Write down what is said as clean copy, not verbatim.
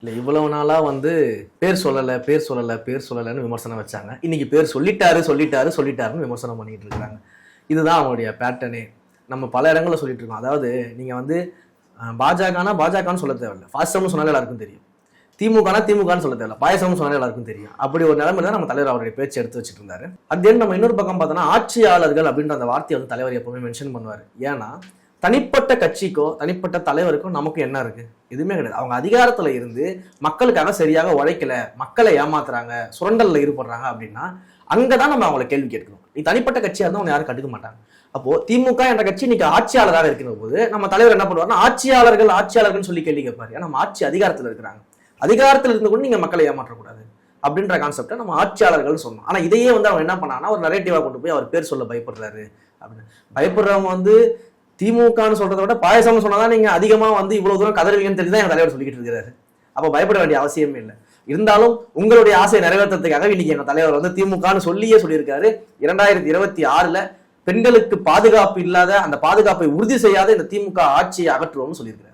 இல்லை இவ்வளவு நாளா பேர் சொல்லலை பேர் சொல்லலை பேர் சொல்லலைன்னு விமர்சனம் வச்சாங்க. இன்னைக்கு பேர் சொல்லிட்டாருன்னு விமர்சனம் பண்ணிட்டு இருக்காங்க. இதுதான் அவங்களுடைய பேட்டர்னே. நம்ம பல இடங்களில் சொல்லிட்டு இருக்கோம். அதாவது நீங்க பாஜகன்னு சொல்ல தேவையில்லை, பாசிசம்னு சொன்னாலே எல்லாருக்கும் தெரியும். திமுகன்னு சொல்ல தேவையில்லை, பாயசம்னு சொன்னாலே எல்லாருக்கும் தெரியும். அப்படி ஒரு நிலைமையில தான் நம்ம தலைவர் அவருடைய பேச்சு எடுத்து வச்சுட்டு இருந்தாரு. அது நம்ம இன்னொரு பக்கம் பார்த்தோம்னா ஆட்சியாளர்கள் அப்படின்ற அந்த வார்த்தையை தலைவர் எப்பவுமே மென்ஷன் பண்ணுவார். ஏன்னா தனிப்பட்ட கட்சிக்கோ தனிப்பட்ட தலைவருக்கோ நமக்கு என்ன இருக்கு? எதுவுமே கிடையாது. அவங்க அதிகாரத்துல இருந்து மக்களுக்காக சரியாக உழைக்கல, மக்களை ஏமாத்துறாங்க, சுரண்டல்ல ஈடுபடுறாங்க அப்படின்னா அங்கதான் நம்ம அவங்களை கேள்வி கேட்கணும். நீ தனிப்பட்ட கட்சியா இருந்தா அவங்க யாரும் கண்டுக்க மாட்டாங்க. அப்போ திமுக என்ற கட்சி இன்னைக்கு ஆட்சியாளராக இருக்கிற போது நம்ம தலைவர் என்ன பண்ணுவாருன்னா ஆட்சியாளர்கள் சொல்லி கேள்வி கேட்பாரு. ஏன்னா நம்ம ஆட்சி அதிகாரத்துல இருக்கிறாங்க, அதிகாரத்தில் இருந்து கூட நீங்க மக்களை ஏமாற்றக்கூடாது அப்படின்ற கான்செப்டை நம்ம ஆட்சியாளர்கள் சொன்னோம். ஆனா இதையே அவங்க என்ன பண்ணாங்கன்னா ஒரு நரேட்டிவா கொண்டு போய் அவர் பேர் சொல்ல பயப்படுறாரு அப்படின்னு. பயப்படுறவங்க திமுகன்னு சொல்றதை விட பாயசம்னு சொன்னாதான் நீங்க அதிகமா இவ்வளவு தூரம் கதறுவீங்கன்னு தெரிஞ்சுதான் எங்க தலைவர் சொல்லிக்கிட்டு இருக்கிறாரு. அப்ப பயப்பட வேண்டிய அவசியமே இல்லை. இருந்தாலும் உங்களுடைய ஆசையை நிறைவேற்றத்துக்காக இன்னைக்கு எங்க தலைவர் திமுகன்னு சொல்லியிருக்காரு. 2026 பெண்களுக்கு பாதுகாப்பு இல்லாத, அந்த பாதுகாப்பை உறுதி செய்யாத இந்த திமுக ஆட்சியை அகற்றுவோம்னு சொல்லியிருக்காரு.